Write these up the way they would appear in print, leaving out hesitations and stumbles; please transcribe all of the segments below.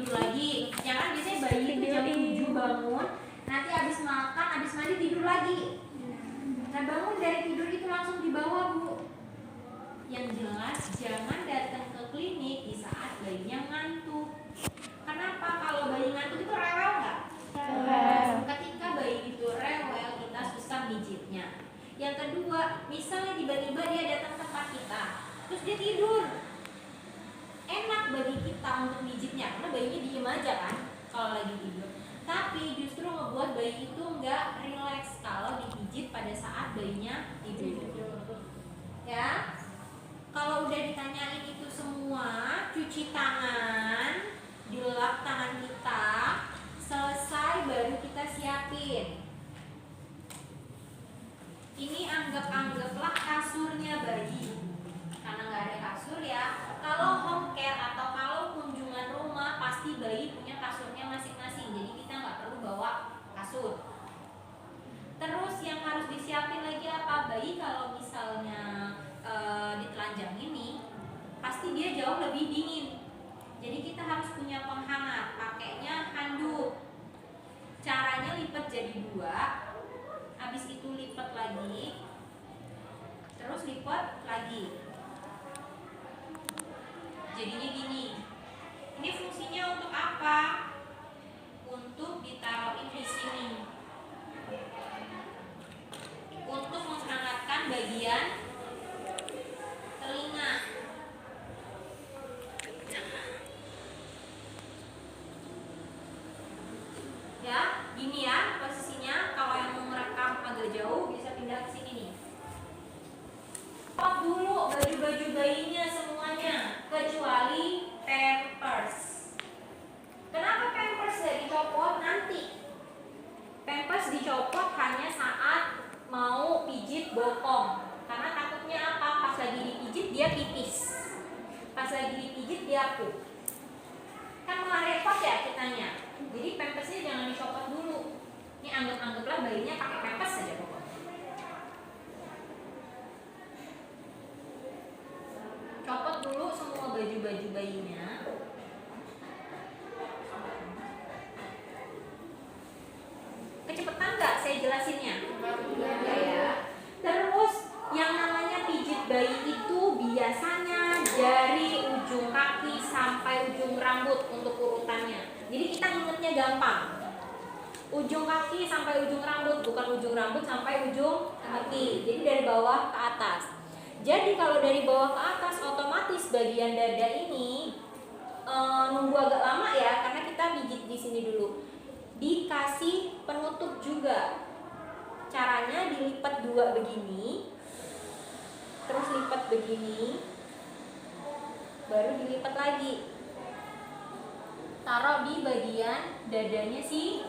tidur lagi. Jangan biasanya bayi itu jam 7 bangun, nanti habis makan, habis mandi tidur lagi. Nah bangun dari tidur itu langsung dibawa Bu. Yang jelas jangan datang ke klinik di saat bayinya ngantuk. Kenapa? Kalau bayi ngantuk itu rewel nggak? Rewel. Ketika bayi itu rewel, kita susah mijitnya. Yang kedua, misalnya tiba-tiba dia datang ke tempat kita, terus dia tidur. Enak bagi kita untuk mijitnya, karena bayinya diem aja kan kalau lagi tidur. Tapi justru ngebuat bayi itu nggak rileks kalau dipijit pada saat bayinya tidur. Ya. Kalau udah ditanyain itu semua, cuci tangan, dilap tangan kita, selesai baru kita siapin. Ini anggaplah kasurnya bayi. Karena nggak ada kasur ya. Kalau home care atau kalau kunjungan rumah, pasti bayi punya kasurnya masing-masing. Jadi kita nggak perlu bawa kasur. Terus yang harus disiapin lagi apa? Bayi kalau misalnya ditelanjang ini pasti dia jauh lebih dingin. Jadi kita harus punya penghangat, pakainya handuk. Caranya lipat jadi 2, habis itu lipat lagi, terus lipat lagi. Jadinya gini. Ini fungsinya untuk apa? Untuk ditaruhin di sini. Untuk menghangatkan bagian telinga. Ya, gini ya posisinya. Kalau yang mau merekam agak jauh bisa pindah ke sini nih. Pop dulu baju-baju bayinya semuanya, kecuali pampers. Kenapa pampers gak dicopot nanti? Pampers dicopot hanya saat mau pijit bokong. Karena takutnya apa? Pas lagi dipijit dia pipis. Pas lagi dipijit dia pup. Kan malah repot ya kitanya. Jadi pampersnya jangan dicopot dulu. Ini anggaplah bayinya pakai pampers saja pokoknya. Copot dulu semua baju-baju bayinya. Kecepatan nggak saya jelasinnya? Ya. Terus yang namanya pijit bayi itu biasanya dari ujung kaki sampai ujung rambut untuk urutannya. Jadi kita ingetnya gampang. Ujung kaki sampai ujung rambut, bukan ujung rambut sampai ujung kaki. Jadi dari bawah ke atas. Jadi kalau dari bawah ke atas otomatis bagian dada ini nunggu agak lama ya, karena kita pijit di sini dulu. Dikasih penutup juga. Caranya dilipat 2 begini, terus lipat begini, baru dilipat lagi. Taruh di bagian dadanya si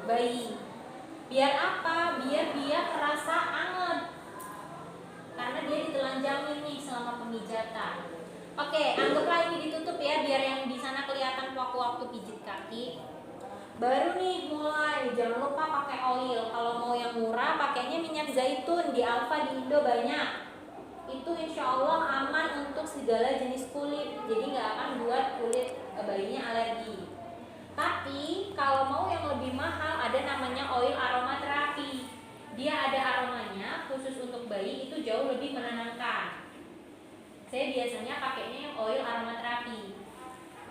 bayi. Biar apa? Biar dia terasa anget. Karena dia ditelanjangin nih selama pemijatan. Oke, anggaplah ini ditutup ya, biar yang di sana kelihatan waktu pijit kaki. Baru nih mulai, jangan lupa pakai oil. Kalau mau yang murah, pakainya minyak zaitun. Di Alfa di Indo banyak. Itu insya Allah aman untuk segala jenis kulit. Jadi nggak akan buat kulit bayinya alergi. Tapi kalau mau yang lebih mahal, ada namanya oil aromaterapi. Dia ada aromanya, khusus untuk bayi, itu jauh lebih menenangkan. Saya biasanya pakainya yang oil aromaterapi.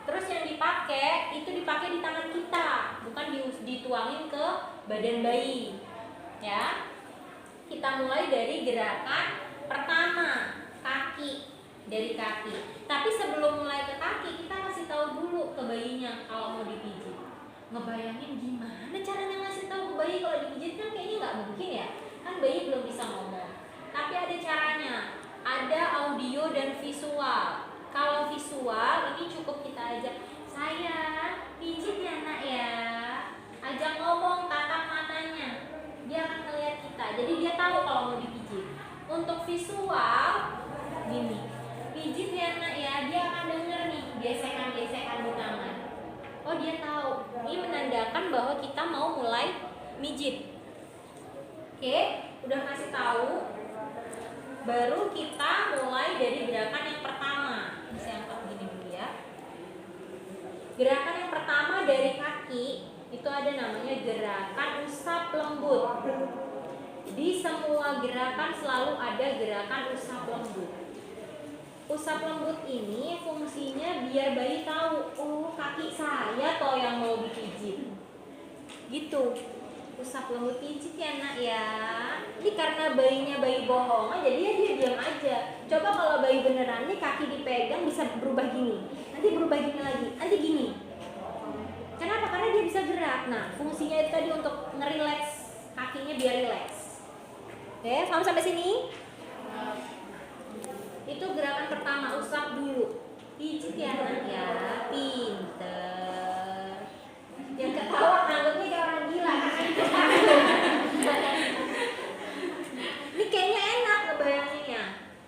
Terus yang dipakai itu dipakai di tangan kita, bukan dituangin ke badan bayi. Ya. Kita mulai dari gerakan pertama, kaki, dari kaki. Tapi sebelum mulai ke kaki, kita kasih tahu dulu ke bayinya kalau mau dipijit. Ngebayangin gimana caranya ngasih tahu ke bayi kalau dipijit, kan kayaknya nggak mungkin ya. Kan bayi belum bisa ngomong. Tapi ada caranya. Ada audio dan visual. Kalau visual ini cukup kita ajak, sayang pijit ya nak ya, ajak ngomong, tatap matanya, dia akan ngeliat kita, jadi dia tahu kalau mau dipijit. Untuk visual gini, pijit ya nak ya, dia akan denger nih gesekan-gesekan di tangan. Oh dia tahu, ini menandakan bahwa kita mau mulai mijit. Oke, udah kasih tahu. Baru kita mulai dari gerakan yang pertama. Bisa angkat begini dulu ya. Gerakan yang pertama dari kaki itu ada namanya gerakan usap lembut. Di semua gerakan selalu ada gerakan usap lembut. Usap lembut ini fungsinya biar bayi tahu, oh kaki saya toh yang mau dipijit. Gitu. Usap lembut, pijit ya nak ya. Ini karena bayinya bayi bohongan, jadi ya dia diam aja. Coba kalau bayi beneran nih kaki dipegang bisa berubah gini, nanti berubah gini lagi, nanti gini. Kenapa? Karena dia bisa gerak. Nah, fungsinya itu tadi untuk ngerileks kakinya biar rileks. Oke, paham sampai sini? Itu gerakan pertama, usap dulu. Pijit ya nak ya, pinter. Yang ketawa nganggepnya kayak orang gila. Ini kayaknya enak ngebayanginnya,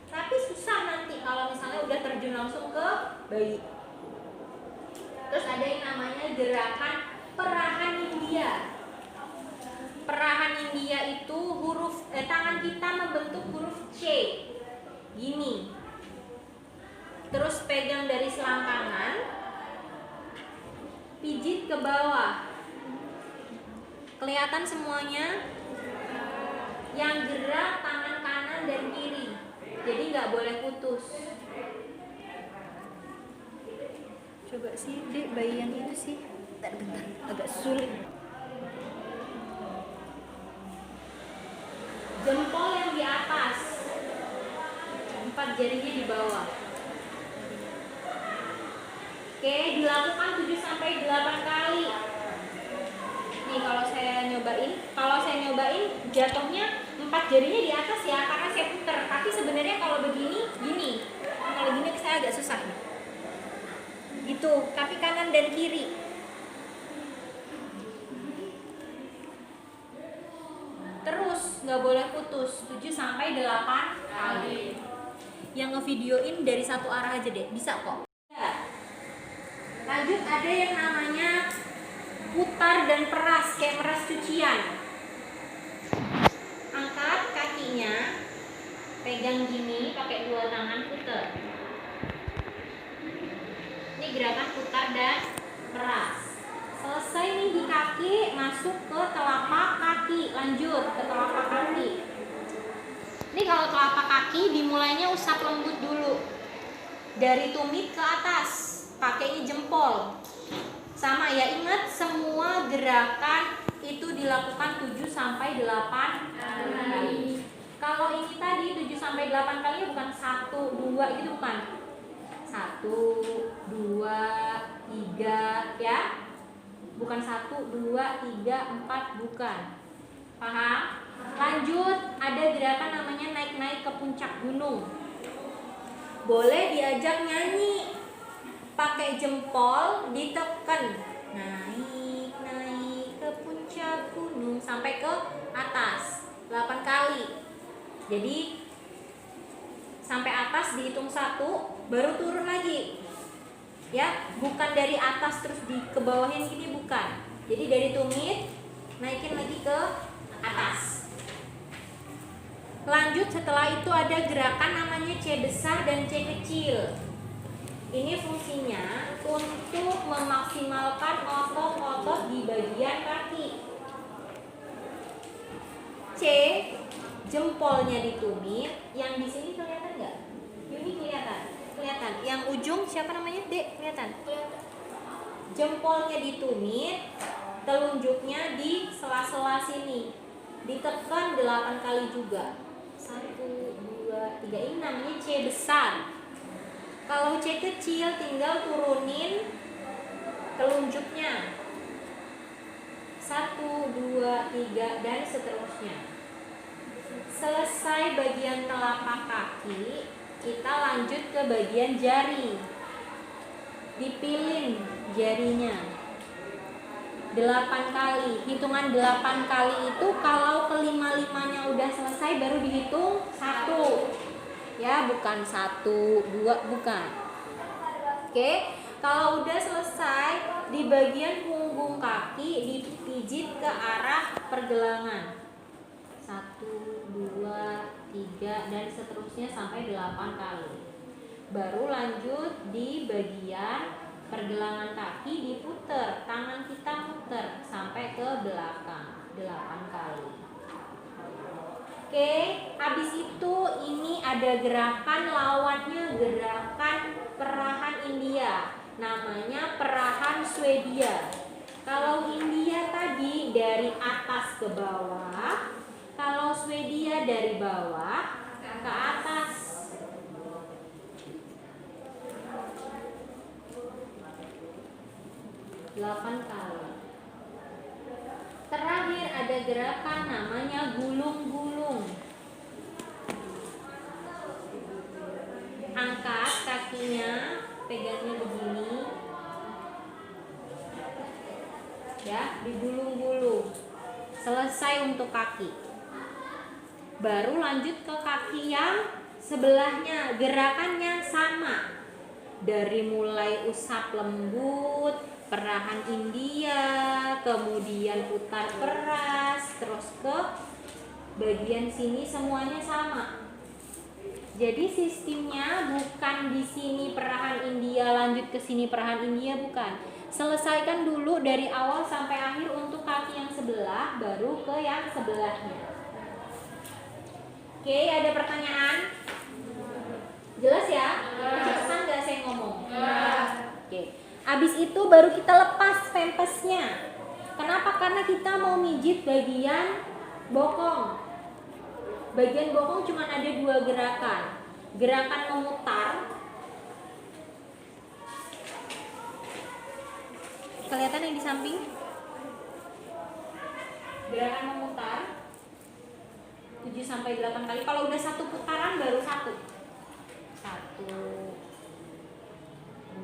tapi susah nanti kalau misalnya udah terjun langsung ke bayi. Terus ada yang namanya gerakan perahan India. Perahan India itu tangan kita membentuk huruf C gini, terus pegang dari selangkangan, pijit ke bawah. Kelihatan semuanya? Yang gerak tangan kanan dan kiri, jadi nggak boleh putus. Coba sih dek bayi yang itu sih, bentar agak sulit. Jempol yang di atas, 4 jarinya di bawah. Oke, dilakukan 7-8 kali. Nih kalau saya nyobain jatuhnya 4 jarinya di atas ya, karena saya puter. Tapi sebenarnya kalau begini, gini. Kalau gini saya agak susah nih. Gitu, tapi kanan dan kiri. Terus nggak boleh putus, 7-8 kali. Yang ngevideoin dari satu arah aja deh, bisa kok. Lanjut, ada yang namanya putar dan peras, kayak meras cucian. Angkat kakinya, pegang gini, pakai 2 tangan, putar. Ini gerakan putar dan peras. Selesai nih di kaki, masuk ke telapak kaki, lanjut ke telapak kaki. Ini kalau telapak kaki dimulainya usap lembut dulu, dari tumit ke atas, pakainya jempol. Sama ya, ingat semua gerakan itu dilakukan 7-8 kali. Kalau ini tadi 7-8 kali bukan 1-2, itu bukan 1-2-3 ya. Bukan 1-2-3-4, bukan. Paham? Lanjut, ada gerakan namanya naik-naik ke puncak gunung. Boleh diajak nyanyi. Pakai jempol ditekan, naik ke puncak gunung sampai ke atas 8 kali. Jadi sampai atas dihitung 1, baru turun lagi. Ya, bukan dari atas terus ke bawahin gini, bukan. Jadi dari tumit naikin lagi ke atas. Lanjut, setelah itu ada gerakan namanya C besar dan C kecil. Ini fungsinya untuk memaksimalkan otot-otot di bagian kaki. C, jempolnya ditumit. Yang di sini kelihatan nggak? Ini kelihatan. Kelihatan. Yang ujung siapa namanya? Dek, kelihatan? Jempolnya ditumit, telunjuknya di sela-sela sini. Ditekan 8 kali juga. 1, 2, 3. Ini namanya C besar. Kalau C kecil tinggal turunin telunjuknya 1, 2, 3 dan seterusnya. Selesai bagian telapak kaki, kita lanjut ke bagian jari. Dipilin jarinya 8 kali. Hitungan 8 kali itu kalau kelima-limanya udah selesai baru dihitung 1. Ya, bukan 1, 2, bukan. Oke, kalau udah selesai, di bagian punggung kaki dipijit ke arah pergelangan. 1, 2, 3 dan seterusnya sampai 8 kali. Baru lanjut di bagian Pergelangan kaki diputer, tangan kita muter sampai ke belakang 8 kali. Oke, habis itu ini ada gerakan lawannya, gerakan perahan India. Namanya perahan Swedia. Kalau India tadi dari atas ke bawah, kalau Swedia dari bawah ke atas. Delapan kali. Terakhir ada gerakan namanya gulung-gulung. Angkat kakinya, pegangnya begini. Ya, digulung-gulung. Selesai untuk kaki. Baru lanjut ke kaki yang sebelahnya. Gerakannya sama. Dari mulai usap lembut, perahan India, kemudian putar peras, terus ke bagian sini semuanya sama. Jadi sistemnya bukan di sini perahan India lanjut ke sini perahan India, bukan. Selesaikan dulu dari awal sampai akhir untuk kaki yang sebelah, baru ke yang sebelahnya. Oke, ada pertanyaan? Jelas ya? Kecepatan nggak saya ngomong? Oke. Abis itu baru kita lepas pempesnya. Kenapa? Karena kita mau mijit bagian bokong. Bagian bokong cuma ada 2 gerakan. Gerakan memutar. Kelihatan yang di samping? Gerakan memutar 7-8 kali. Kalau udah 1 putaran baru 1. 1,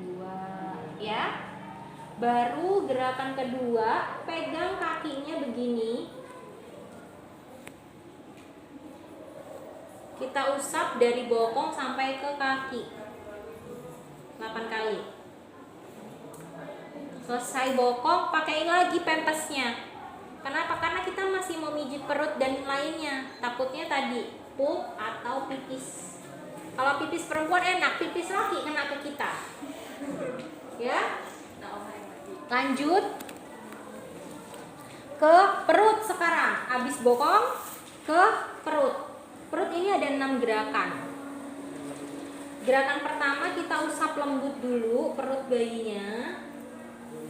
2, ya. Baru gerakan kedua, pegang kakinya begini. Kita usap dari bokong sampai ke kaki 8 kali. Selesai bokong, pakai lagi pempesnya. Kenapa? Karena kita masih mau mijit perut dan lainnya. Takutnya tadi pup atau pipis. Kalau pipis perempuan enak, pipis laki kena ke kita. Ya. Lanjut ke perut sekarang. Habis bokong ke perut. Perut ini ada 6 gerakan. Gerakan pertama kita usap lembut dulu perut bayinya.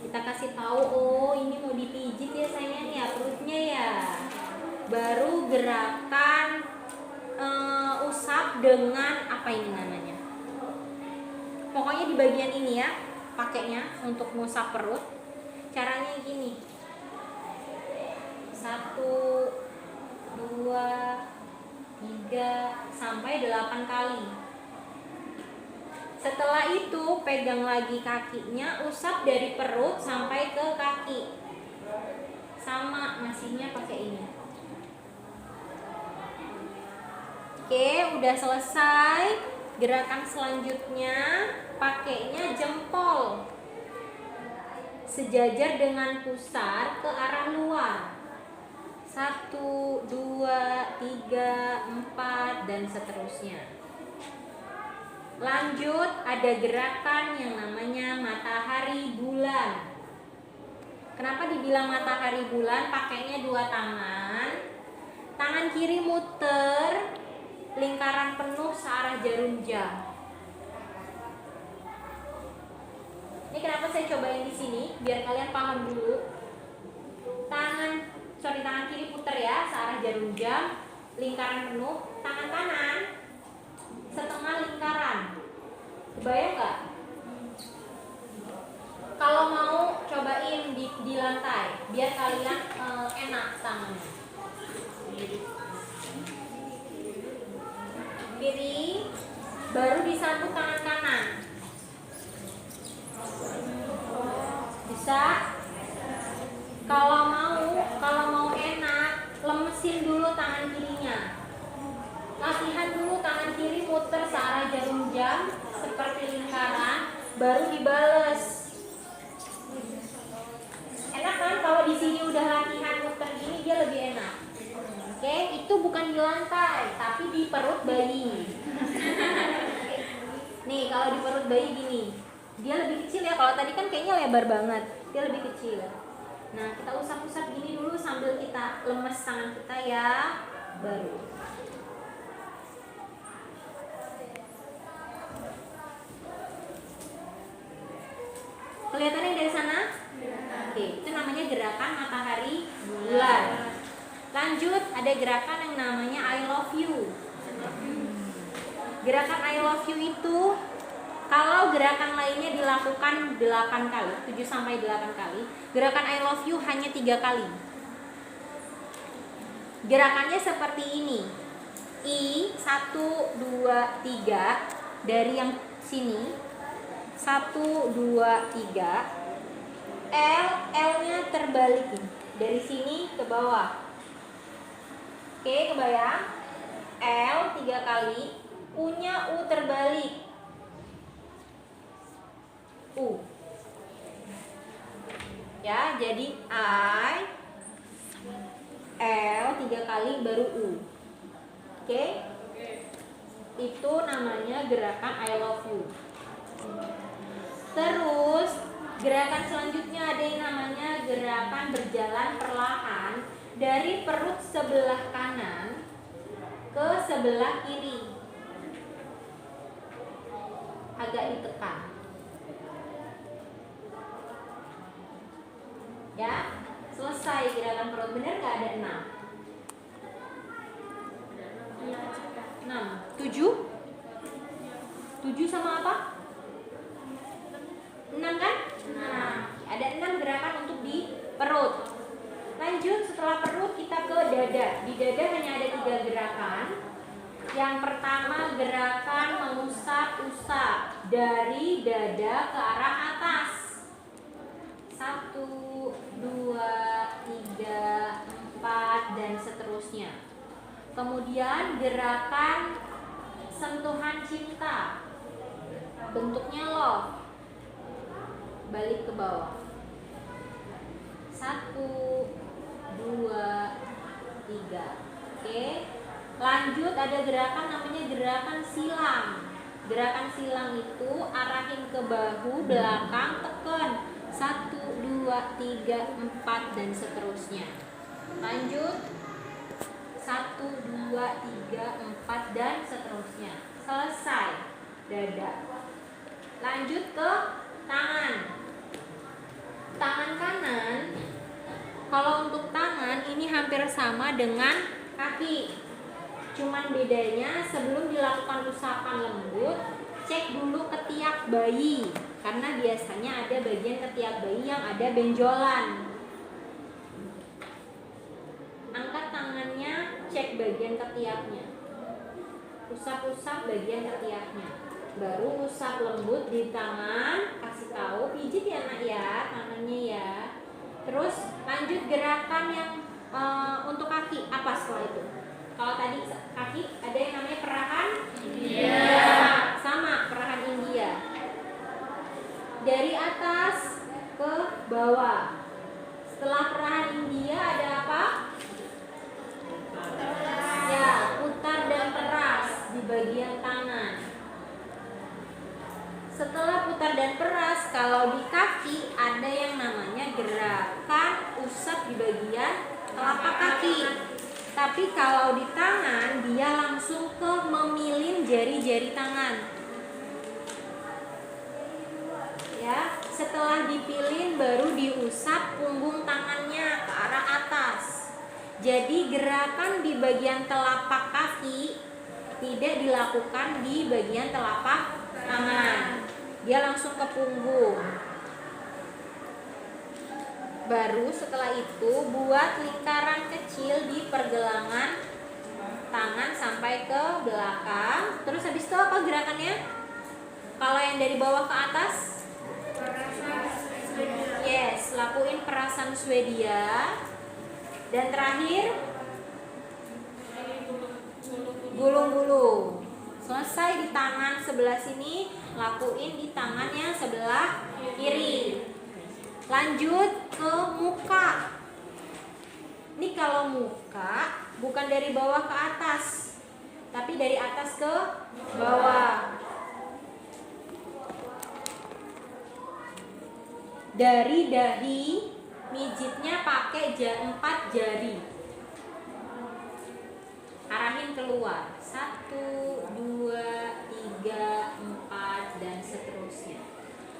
Kita kasih tahu, oh ini mau dipijit ya sayang ya perutnya ya. Baru gerakan usap dengan apa ini namanya? Pokoknya di bagian ini ya, pakainya untuk ngusap perut. Caranya gini. 1, 2, 3 sampai 8 kali. Setelah itu pegang lagi kakinya, usap dari perut sampai ke kaki. Sama ngasihnya pakai ini. Oke, udah selesai. Gerakan selanjutnya pakainya jempol sejajar dengan pusar ke arah luar. 1, 2, 3, 4 dan seterusnya. Lanjut ada gerakan yang namanya matahari bulan. Kenapa dibilang matahari bulan? Pakainya 2 tangan. Tangan kiri muter lingkaran penuh searah jarum jam. Ini kenapa saya cobain di sini biar kalian paham dulu. Tangan kiri puter ya searah jarum jam, lingkaran penuh. Tangan kanan setengah lingkaran. Kebayang nggak? Kalau mau cobain di lantai biar kalian enak tangannya. Kiri, baru disambut tangan kanan. Bisa? Kalau mau enak, lemesin dulu tangan kirinya. Latihan dulu tangan kiri muter searah jarum jam seperti lingkaran, baru dibales. Enak kan kalau di sini udah latihan muter gini dia lebih enak. Oke, itu bukan di lantai, tapi di perut bayi. Nih, kalau di perut bayi gini. Dia lebih kecil ya, kalau tadi kan kayaknya lebar banget, dia lebih kecil. Nah, kita usap-usap gini dulu sambil kita lemes tangan kita ya. Baru. Kelihatan yang dari sana? Oke, itu namanya gerakan matahari bulan. Lanjut, ada gerakan yang namanya I love you. Gerakan I love you itu kalau gerakan lainnya dilakukan 8 kali, 7 sampai 8 kali, gerakan I love you hanya 3 kali. Gerakannya seperti ini. I 1 2 3 dari yang sini. 1 2 3. L-nya terbalik dari sini ke bawah. Oke, kebayang? L 3 kali, U-nya U terbalik. U. Ya, jadi I L 3 kali baru U. Oke? Itu namanya gerakan I love you. Terus gerakan selanjutnya ada yang namanya gerakan berjalan perlahan dari perut sebelah kanan ke sebelah kiri. Agak ditekan. Ya, selesai gerakan perut. Benar nggak ada 6? 6. 7? 7 sama apa? 6 kan? Nah, ada 6 gerakan untuk di perut. Lanjut, setelah perut kita ke dada. Di dada hanya ada 3 gerakan. Yang pertama gerakan mengusap-usap dari dada ke arah atas. 1, 2, 3, 4 dan seterusnya. Kemudian gerakan sentuhan cinta. Bentuknya love. Balik ke bawah. 1, 2, 3. Oke. Lanjut ada gerakan namanya gerakan silang. Gerakan silang itu arahin ke bahu belakang, tekan. 1, 2, 3, 4 dan seterusnya. Lanjut. 1, 2, 3, 4 dan seterusnya. Selesai dada. Lanjut ke tangan. Tangan kanan. Kalau untuk tangan ini hampir sama dengan kaki. Cuman bedanya sebelum dilakukan usapan lembut, cek dulu ketiak bayi. Karena biasanya ada bagian ketiak bayi yang ada benjolan. Angkat tangannya, cek bagian ketiaknya. Usap-usap bagian ketiaknya. Baru usap lembut di tangan, kasih tahu pijit ya nak ya tangannya ya. Terus lanjut gerakan yang untuk kaki. Apa setelah itu? Kalau tadi kaki ada yang namanya perahan India. Sama perahan India. Dari atas ke bawah. Setelah perahan India ada apa? Ya, putar dan peras di bagian tangan. Setelah putar dan peras, kalau di kaki ada yang namanya gerakan usap di bagian telapak kaki. Tapi kalau di tangan, dia langsung ke memilin jari-jari tangan. Ya, setelah dipilin baru diusap punggung tangannya ke arah atas. Jadi gerakan di bagian telapak kaki tidak dilakukan di bagian telapak tangan. Dia langsung ke punggung. Baru setelah itu buat lingkaran kecil di pergelangan tangan sampai ke belakang. Terus habis itu apa gerakannya? Kalau yang dari bawah ke atas? Yes, lakuin perasan Swedia. Dan terakhir gulung-gulung. Selesai di tangan sebelah sini, lakuin di tangan yang sebelah kiri. Lanjut ke muka. Ini kalau muka bukan dari bawah ke atas, tapi dari atas ke bawah. dari dahi, mijitnya pakai 4 jari. Arahin keluar. 1, 2, 3, 4 dan seterusnya.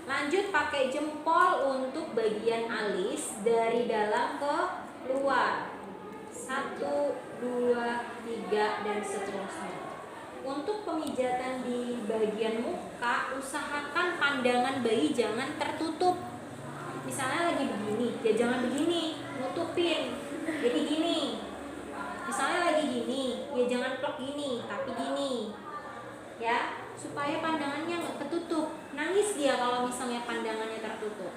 Lanjut pakai jempol untuk bagian alis dari dalam ke luar. 1, 2, 3 dan seterusnya. Untuk pemijatan di bagian muka, usahakan pandangan bayi jangan tertutup. Misalnya lagi begini, ya jangan begini, nutupin. Jadi gini. Misalnya lagi gini, ya jangan plek gini, tapi gini. Ya, supaya pandangannya nggak ketutup. Nangis dia kalau misalnya pandangannya tertutup.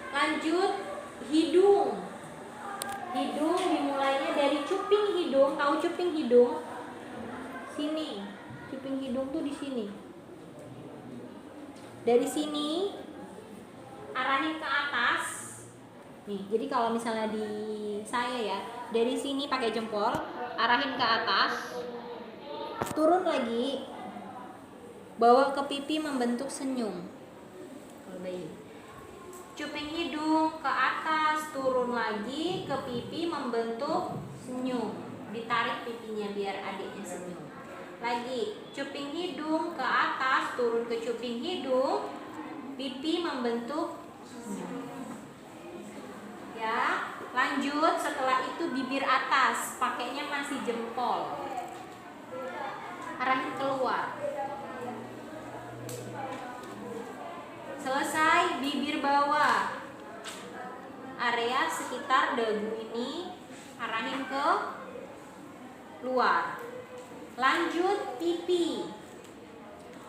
Lanjut, hidung. Hidung dimulainya dari cuping hidung. Tahu cuping hidung? Sini. Cuping hidung tuh di sini. Dari sini arahin ke atas. Nih, jadi kalau misalnya di saya ya, dari sini pakai jempol, arahin ke atas. Turun lagi. Bawa ke pipi membentuk senyum. Kalau bayi. Cuping hidung ke atas, turun lagi ke pipi membentuk senyum. Ditarik pipinya biar adiknya senyum. Lagi, cuping hidung ke atas, turun ke cuping hidung, pipi membentuk senyum. Ya, lanjut setelah itu bibir atas, pakainya masih jempol. Arahin keluar. Selesai bibir bawah. Area sekitar dagu ini arahin ke luar. Lanjut pipi.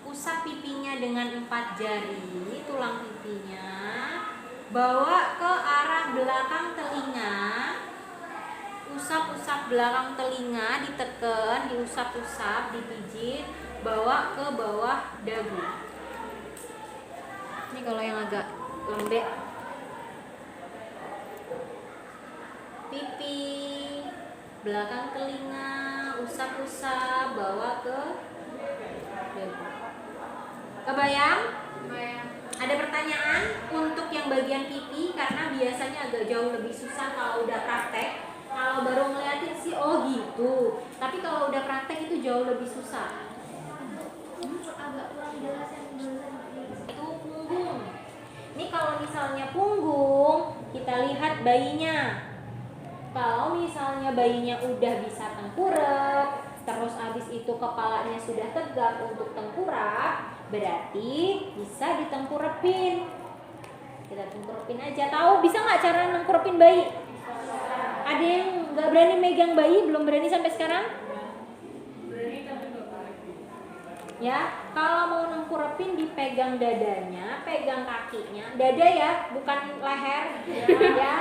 Usap pipinya dengan 4 jari, tulang pipinya. Bawa ke arah belakang telinga. Usap-usap belakang telinga, diteken, diusap-usap, dipijit, bawa ke bawah dagu. Ini kalau yang agak lembek. Pipi, belakang telinga, usap-usap, bawa ke dagu. Kebayang? Kebayang. Ada pertanyaan untuk yang bagian pipi karena biasanya agak jauh lebih susah kalau udah praktek. Kalau baru ngeliatin sih oh gitu. Tapi kalau udah praktek itu jauh lebih susah. Agak kurang jelas yang dulu. Itu punggung. Ini kalau misalnya punggung, kita lihat bayinya. Kalau misalnya bayinya udah bisa tengkurap, terus abis itu kepalanya sudah tegak untuk tengkurap, berarti bisa ditengkurepin. Kita tengkurepin aja. Tahu bisa nggak cara nengkurepin bayi? Ada yang nggak berani megang bayi, belum berani sampai sekarang? Berani tapi nggak berani. Ya, kalau mau nengkurepin dipegang dadanya, pegang kakinya, dada ya, bukan leher. Ya,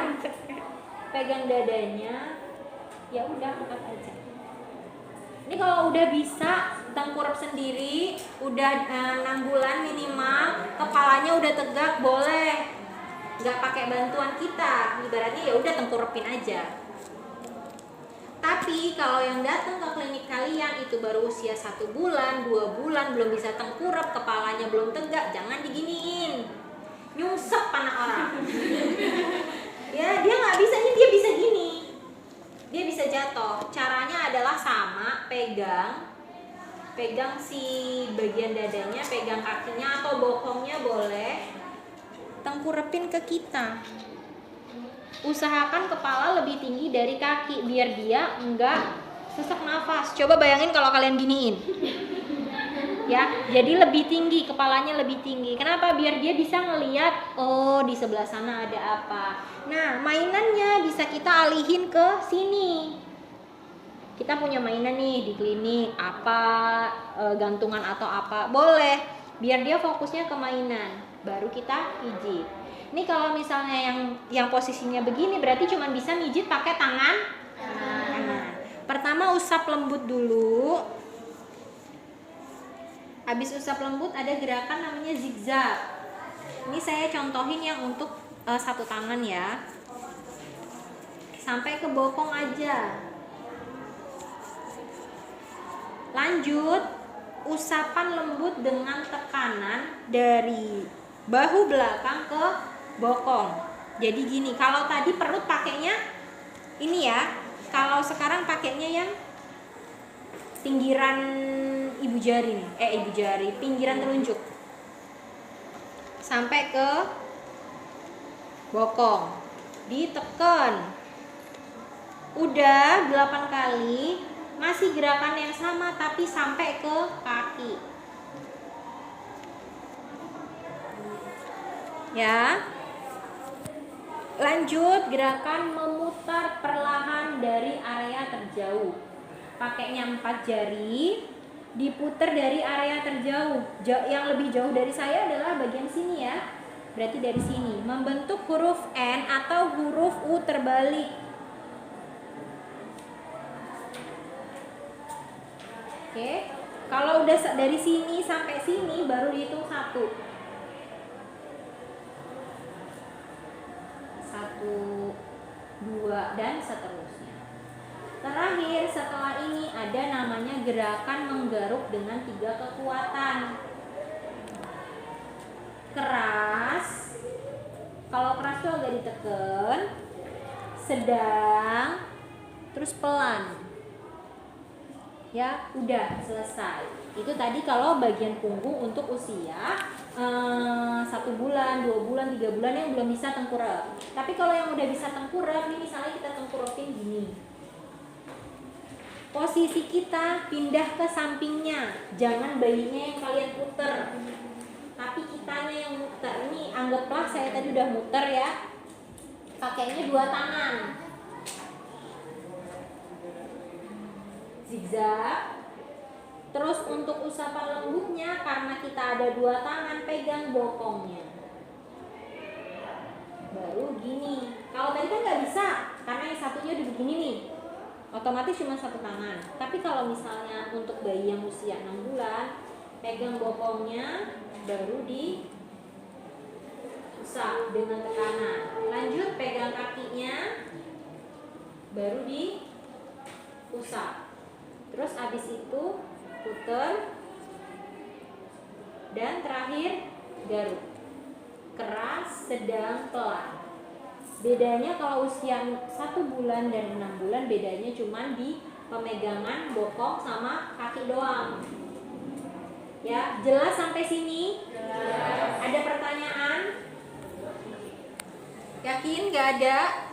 pegang dadanya, ya udah angkat aja. Ini kalau udah bisa tengkurap sendiri, udah 6 bulan minimal, kepalanya udah tegak, boleh. Nggak pakai bantuan kita, ibaratnya ya udah tengkurapin aja. Tapi kalau yang datang ke klinik kalian itu baru usia 1 bulan, 2 bulan, belum bisa tengkurap, kepalanya belum tegak, jangan diginiin. Nyungsep anak orang. Ya, dia nggak bisa, ini dia bisa gini. Dia bisa jatuh. Caranya adalah sama, pegang si bagian dadanya, pegang kakinya atau bokongnya boleh. Tengkurepin ke kita. Usahakan kepala lebih tinggi dari kaki biar dia enggak sesak nafas. Coba bayangin kalau kalian giniin. Ya, jadi lebih tinggi, kepalanya lebih tinggi. Kenapa? Biar dia bisa ngelihat, oh di sebelah sana ada apa. Nah, mainannya bisa kita alihin ke sini. Kita punya mainan nih di klinik, apa gantungan atau apa, boleh. Biar dia fokusnya ke mainan, baru kita pijit. Ini kalau misalnya yang posisinya begini berarti cuma bisa mijit pakai tangan kanan. Pertama usap lembut dulu. Habis usap lembut ada gerakan namanya zigzag. Ini saya contohin yang untuk 1 tangan ya. Sampai ke bokong aja. Lanjut, usapan lembut dengan tekanan dari bahu belakang ke bokong. Jadi gini, kalau tadi perut pakainya ini ya, kalau sekarang pakainya yang pinggiran ibu jari nih, pinggiran telunjuk sampai ke bokong, ditekan. Udah 8 kali, masih gerakan yang sama tapi sampai ke kaki. Ya. Lanjut gerakan memutar perlahan dari area terjauh. Pakainya 4 jari, diputar dari area terjauh. Yang lebih jauh dari saya adalah bagian sini ya. Berarti dari sini membentuk huruf N atau huruf U terbalik. Oke, kalau udah dari sini sampai sini baru dihitung 1, 2 dan seterusnya. Terakhir setelah ini ada namanya gerakan menggaruk dengan 3 kekuatan. Keras, kalau keras tuh agak ditekan, sedang, terus pelan. Ya, udah selesai. Itu tadi kalau bagian punggung untuk usia 1 bulan, 2 bulan, 3 bulan yang belum bisa tengkurap. Tapi kalau yang udah bisa tengkurap, ini misalnya kita tengkurapin gini. Posisi kita pindah ke sampingnya, jangan bayinya yang kalian puter, tapi kitanya yang muter. Ini anggaplah saya tadi udah muter ya. Pakainya 2 tangan. Zigzag. Terus untuk usapan lembutnya, karena kita ada 2 tangan, pegang bokongnya. Baru gini. Kalau tadi kan nggak bisa, karena yang satunya udah begini nih. Otomatis cuma 1 tangan. Tapi kalau misalnya untuk bayi yang usia 6 bulan, pegang bokongnya, baru diusap dengan tekanan. Lanjut pegang kakinya, baru diusap. Terus abis itu puter, dan terakhir garuk. Keras, sedang, pelan. Bedanya kalau usia 1 bulan dan 6 bulan, bedanya cuma di pemegangan bokong sama kaki doang. Ya, jelas sampai sini? Jelas. Ada pertanyaan? Yakin? Gak ada?